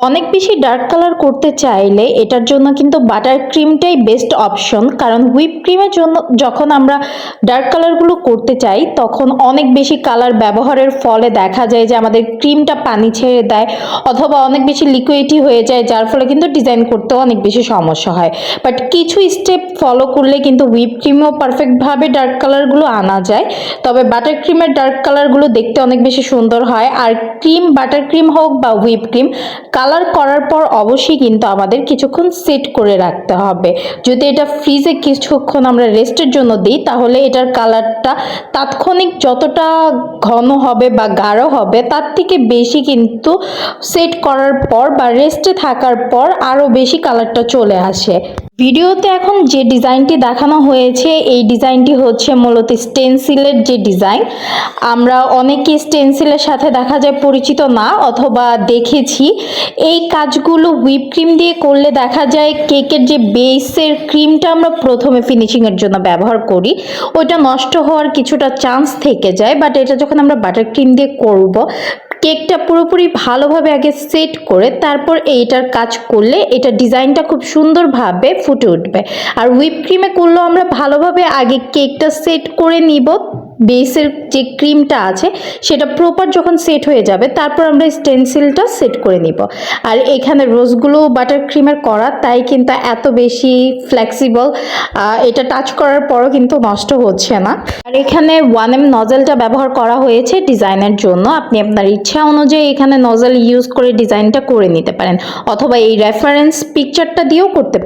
অনেক বেশি dark colour করতে চাইলে এটার জন্য কিন্তু বাটার ক্রিমটাই বেস্ট অপশন। কারণ হুইপ ক্রিমের জন্য যখন আমরা ডার্ক কালারগুলো করতে চাই তখন অনেক বেশি কালার ব্যবহারের ফলে দেখা যায় যে আমাদের ক্রিমটা পানি ছেড়ে দেয় অথবা অনেক বেশি লিকুইডি হয়ে যায়, যার ফলে কিন্তু ডিজাইন করতেও অনেক বেশি সমস্যা হয়। বাট কিছু স্টেপ ফলো করলে কিন্তু হুইপ ক্রিমেও পারফেক্টভাবে ডার্ক কালারগুলো আনা যায়। তবে বাটার ক্রিমের ডার্ক কালারগুলো দেখতে অনেক বেশি সুন্দর হয়। আর ক্রিম, বাটার ক্রিম হোক বা হুইপ ক্রিম, কালার করার পর অবশ্যই কিন্তু আমাদের কিছুক্ষণ সেট করে রাখতে হবে। যদি এটা ফ্রিজে কিছুক্ষণ আমরা রেস্টের জন্য দিই তাহলে এটার কালারটা তাৎক্ষণিক যতটা ঘন হবে বা গাঢ় হবে তার থেকে বেশি কিন্তু সেট করার পর বা রেস্টে থাকার পর আরও বেশি কালারটা চলে আসে। ভিডিওতে এখন যে ডিজাইনটি দেখানো হয়েছে এই ডিজাইনটি হচ্ছে মূলত স্টেনসিলের যে ডিজাইন। আমরা অনেকে স্টেনসিলের সাথে দেখা যায় পরিচিত না অথবা দেখেছি। এই কাজগুলো হুইপ ক্রিম দিয়ে করলে দেখা যায় কেকের যে বেসের ক্রিমটা আমরা প্রথমে ফিনিশিংয়ের জন্য ব্যবহার করি ওইটা নষ্ট হওয়ার কিছুটা চান্স থেকে যায়। বাট এটা যখন আমরা বাটার ক্রিম দিয়ে করব, কেকটা পুরোপুরি ভালোভাবে আগে সেট করে তারপর এইটার কাজ করলে এটা ডিজাইনটা খুব সুন্দরভাবে ফুটে উঠবে। আর হুইপ ক্রিমে করলেও আমরা ভালোভাবে আগে কেকটা সেট করে নিব, বেসের যে ক্রিমটা আছে সেটা প্রপার যখন সেট হয়ে যাবে তারপর আমরা স্টেনসিলটা সেট করে নিব। আর এখানে রোজগুলো বাটার ক্রিমের করা, তাই কিন্তু এত বেশি ফ্লেক্সিবল, এটা টাচ করার পরও কিন্তু নষ্ট হচ্ছে না। আর এখানে 1M নজেলটা ব্যবহার করা হয়েছে ডিজাইনের জন্য। আপনি আপনার ইচ্ছা অনুযায়ী এখানে নজেল ইউজ করে ডিজাইনটা করে নিতে পারেন অথবা এই রেফারেন্স পিকচারটা দিয়েও করতে পারেন।